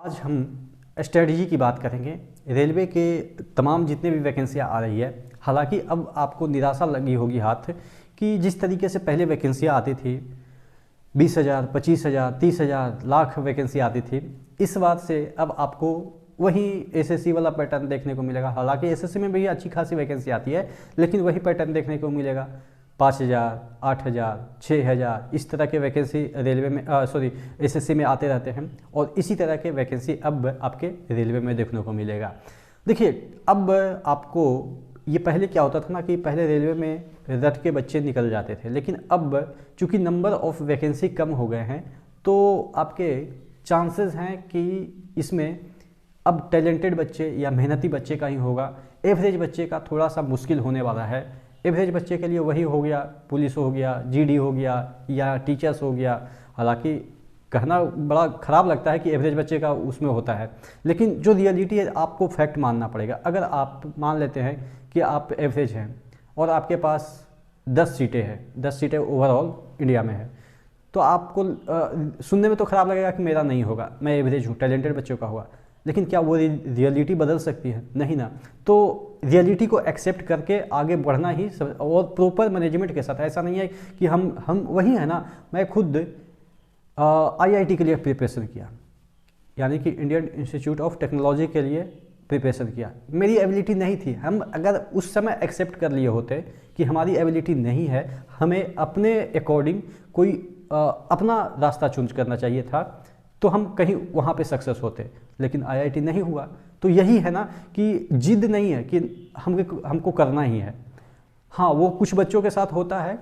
आज हम स्ट्रेटजी की बात करेंगे। रेलवे के तमाम जितने भी वैकेंसियाँ आ रही है, हालांकि अब आपको निराशा लगी होगी हाथ कि जिस तरीके से पहले वैकेंसियाँ आती थी 20,000, 25,000, 30,000 लाख वैकेंसी आती थी, इस बात से अब आपको वही एसएससी वाला पैटर्न देखने को मिलेगा। हालांकि एसएससी में भी अच्छी खासी वैकेंसी आती है, लेकिन वही पैटर्न देखने को मिलेगा। 5,000, 8,000, 6,000 इस तरह के वैकेंसी रेलवे में एसएससी में आते रहते हैं, और इसी तरह के वैकेंसी अब आपके रेलवे में देखने को मिलेगा। देखिए, अब आपको ये पहले क्या होता था ना कि पहले रेलवे में रट के बच्चे निकल जाते थे, लेकिन अब चूँकि नंबर ऑफ़ वैकेंसी कम हो गए हैं, तो आपके चांसेस हैं कि इसमें अब टैलेंटेड बच्चे या मेहनती बच्चे का ही होगा। एवरेज बच्चे का थोड़ा सा मुश्किल होने वाला है। एवरेज बच्चे के लिए वही हो गया, पुलिस हो गया, जीडी हो गया या टीचर्स हो गया। हालांकि कहना बड़ा ख़राब लगता है कि एवरेज बच्चे का उसमें होता है, लेकिन जो रियलिटी है आपको फैक्ट मानना पड़ेगा। अगर आप मान लेते हैं कि आप एवरेज हैं और आपके पास 10 सीटें हैं, 10 सीटें ओवरऑल इंडिया में है, तो आपको सुनने में तो ख़राब लगेगा कि मेरा नहीं होगा, मैं एवरेज हूँ, टैलेंटेड बच्चों का हुआ, लेकिन क्या वो रियलिटी बदल सकती है? नहीं ना। तो रियलिटी को एक्सेप्ट करके आगे बढ़ना ही सब, और प्रॉपर मैनेजमेंट के साथ। ऐसा नहीं है कि हम वही है ना। मैं खुद आईआईटी के लिए प्रिपरेशन किया, यानी कि इंडियन इंस्टीट्यूट ऑफ टेक्नोलॉजी के लिए प्रिपरेशन किया। मेरी एबिलिटी नहीं थी। हम अगर उस समय एक्सेप्ट कर लिए होते कि हमारी एबिलिटी नहीं है, हमें अपने अकॉर्डिंग कोई अपना रास्ता चूज करना चाहिए था, तो हम कहीं वहाँ पे सक्सेस होते, लेकिन आईआईटी नहीं हुआ। तो यही है ना कि जिद नहीं है कि हमको करना ही है। हाँ, वो कुछ बच्चों के साथ होता है,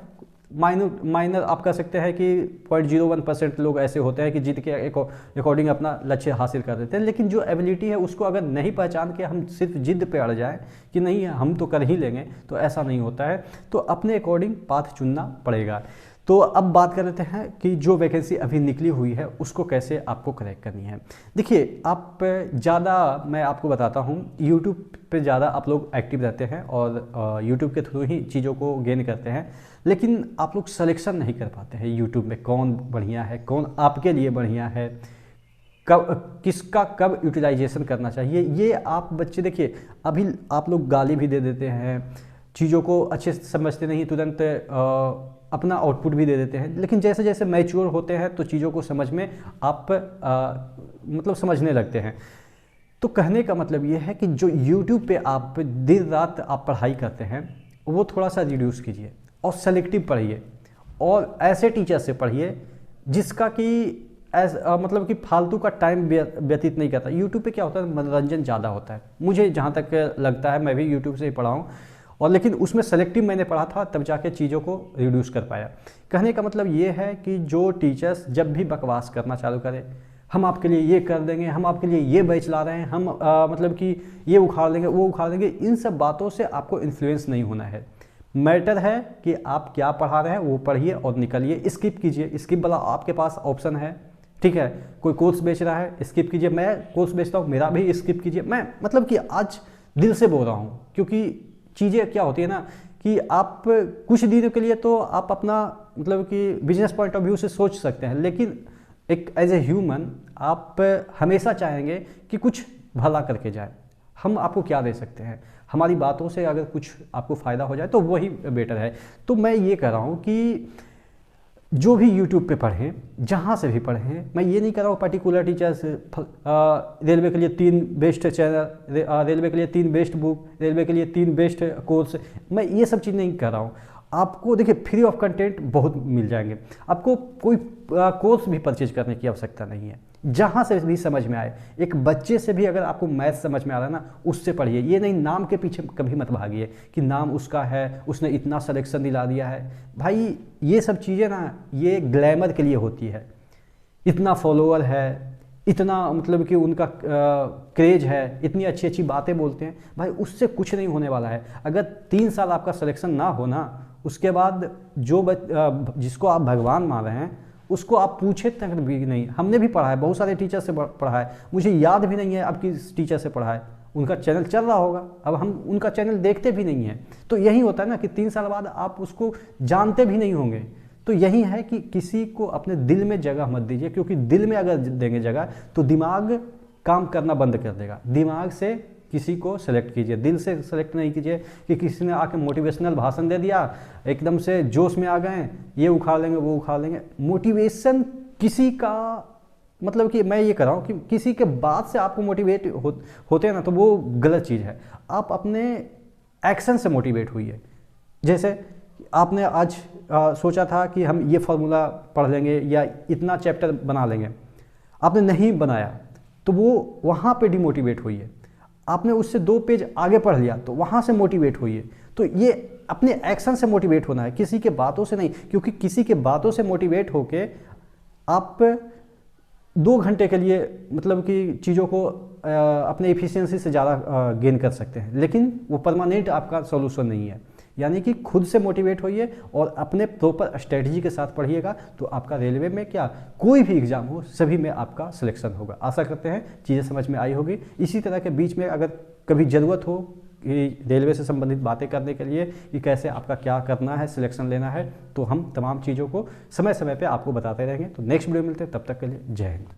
माइनर आप कह सकते हैं कि 0.01% लोग ऐसे होते हैं कि जिद के अकॉर्डिंग अपना लक्ष्य हासिल कर देते हैं, लेकिन जो एबिलिटी है उसको अगर नहीं पहचान के हम सिर्फ जिद पे अड़ जाएं कि नहीं हम तो कर ही लेंगे, तो ऐसा नहीं होता है। तो अपने अकॉर्डिंग पाथ चुनना पड़ेगा। तो अब बात कर लेते हैं कि जो वैकेंसी अभी निकली हुई है उसको कैसे आपको करेक्ट करनी है। देखिए, आप ज़्यादा, मैं आपको बताता हूँ, यूट्यूब पे ज़्यादा आप लोग एक्टिव रहते हैं और यूट्यूब के थ्रू ही चीज़ों को गेन करते हैं, लेकिन आप लोग सिलेक्शन नहीं कर पाते हैं यूट्यूब में कौन बढ़िया है, कौन आपके लिए बढ़िया है, कब किसका कब यूटिलाइजेशन करना चाहिए। ये आप बच्चे देखिए, अभी आप लोग गाली भी दे देते हैं, चीज़ों को अच्छे से समझते नहीं, तुरंत अपना आउटपुट भी दे देते हैं, लेकिन जैसे जैसे मैच्योर होते हैं तो चीज़ों को समझ में आप मतलब समझने लगते हैं। तो कहने का मतलब ये है कि जो YouTube पे आप दिन रात आप पढ़ाई करते हैं वो थोड़ा सा रिड्यूस कीजिए और सेलेक्टिव पढ़िए, और ऐसे टीचर से पढ़िए जिसका कि मतलब कि फालतू का टाइम व्यतीत नहीं करता। YouTube पे क्या होता है, मनोरंजन ज़्यादा होता है, मुझे जहाँ तक लगता है, मैं भी YouTube से ही पढ़ा हूँ, और लेकिन उसमें सेलेक्टिव मैंने पढ़ा था, तब जाके चीज़ों को रिड्यूस कर पाया। कहने का मतलब ये है कि जो टीचर्स जब भी बकवास करना चालू करें, हम आपके लिए ये कर देंगे, हम आपके लिए ये बैच ला रहे हैं, हम मतलब कि ये उखाड़ देंगे, वो उखाड़ देंगे, इन सब बातों से आपको इन्फ्लुएंस नहीं होना है। मैटर है कि आप क्या पढ़ा रहे हैं वो पढ़िए और निकलिए। स्किप कीजिए, स्किप वाला आपके पास ऑप्शन है, ठीक है। कोई कोर्स बेच रहा है, स्किप कीजिए। मैं कोर्स बेचता हूँ, मेरा भी स्किप कीजिए। मैं मतलब कि आज दिल से बोल रहा हूँ, क्योंकि चीज़ें क्या होती है ना कि आप कुछ दिनों के लिए तो आप अपना मतलब कि बिजनेस पॉइंट ऑफ व्यू से सोच सकते हैं, लेकिन एक एज ए ह्यूमन आप हमेशा चाहेंगे कि कुछ भला करके जाए। हम आपको क्या दे सकते हैं, हमारी बातों से अगर कुछ आपको फ़ायदा हो जाए तो वही बेटर है। तो मैं ये कह रहा हूँ कि जो भी YouTube पे पढ़ें, जहाँ से भी पढ़ें, मैं ये नहीं कर रहा हूँ पर्टिकुलर टीचर्स, रेलवे के लिए 3 बेस्ट चैनल, रेलवे के लिए 3 बेस्ट बुक, रेलवे के लिए 3 बेस्ट कोर्स, मैं ये सब चीज़ नहीं कर रहा हूँ। आपको देखिए फ्री ऑफ कंटेंट बहुत मिल जाएंगे, आपको कोई कोर्स भी परचेज करने की आवश्यकता नहीं है, जहाँ से भी समझ में आए। एक बच्चे से भी अगर आपको मैथ समझ में आ रहा है ना, उससे पढ़िए। ये नहीं नाम के पीछे कभी मत भागिए कि नाम उसका है, उसने इतना सिलेक्शन दिला दिया है। भाई ये सब चीज़ें ना ये ग्लैमर के लिए होती है, इतना फॉलोअर है, इतना मतलब कि उनका क्रेज है, इतनी अच्छी अच्छी बातें बोलते हैं, भाई उससे कुछ नहीं होने वाला है। अगर 3 साल आपका सिलेक्शन ना हो ना, उसके बाद जो जिसको आप भगवान मान रहे हैं उसको आप पूछे तक भी नहीं। हमने भी पढ़ा है, बहुत सारे टीचर से पढ़ा है, मुझे याद भी नहीं है अब किस टीचर से पढ़ा है, उनका चैनल चल रहा होगा, अब हम उनका चैनल देखते भी नहीं हैं। तो यही होता है ना कि 3 साल बाद आप उसको जानते भी नहीं होंगे। तो यही है कि किसी को अपने दिल में जगह मत दीजिए, क्योंकि दिल में अगर देंगे जगह तो दिमाग काम करना बंद कर देगा। दिमाग से किसी को सेलेक्ट कीजिए, दिल से सेलेक्ट नहीं कीजिए कि किसी ने आके मोटिवेशनल भाषण दे दिया, एकदम से जोश में आ गए, ये उखाड़ लेंगे वो उखाड़ लेंगे। मोटिवेशन किसी का मतलब कि मैं ये कर रहा हूँ कि किसी के बात से आपको मोटिवेट होते हैं ना, तो वो गलत चीज़ है। आप अपने एक्शन से मोटिवेट हुइए। जैसे आपने आज सोचा था कि हम ये फार्मूला पढ़ लेंगे या इतना चैप्टर बना लेंगे, आपने नहीं बनाया तो वो वहाँ पे डिमोटिवेट हुइए। आपने उससे 2 पेज आगे पढ़ लिया तो वहाँ से मोटिवेट हुइए। तो ये अपने एक्शन से मोटिवेट होना है, किसी के बातों से नहीं, क्योंकि किसी के बातों से मोटिवेट होके आप 2 घंटे के लिए मतलब कि चीज़ों को अपने एफिशिएंसी से ज़्यादा गेन कर सकते हैं, लेकिन वो परमानेंट आपका सॉल्यूशन नहीं है। यानी कि खुद से मोटिवेट होइए और अपने प्रॉपर स्ट्रेटजी के साथ पढ़िएगा, तो आपका रेलवे में क्या कोई भी एग्ज़ाम हो सभी में आपका सिलेक्शन होगा। आशा करते हैं चीज़ें समझ में आई होगी। इसी तरह के बीच में अगर कभी ज़रूरत हो कि रेलवे से संबंधित बातें करने के लिए कि कैसे आपका क्या करना है, सिलेक्शन लेना है, तो हम तमाम चीज़ों को समय समय पे आपको बताते रहेंगे। तो नेक्स्ट वीडियो मिलते हैं, तब तक के लिए जय हिंद।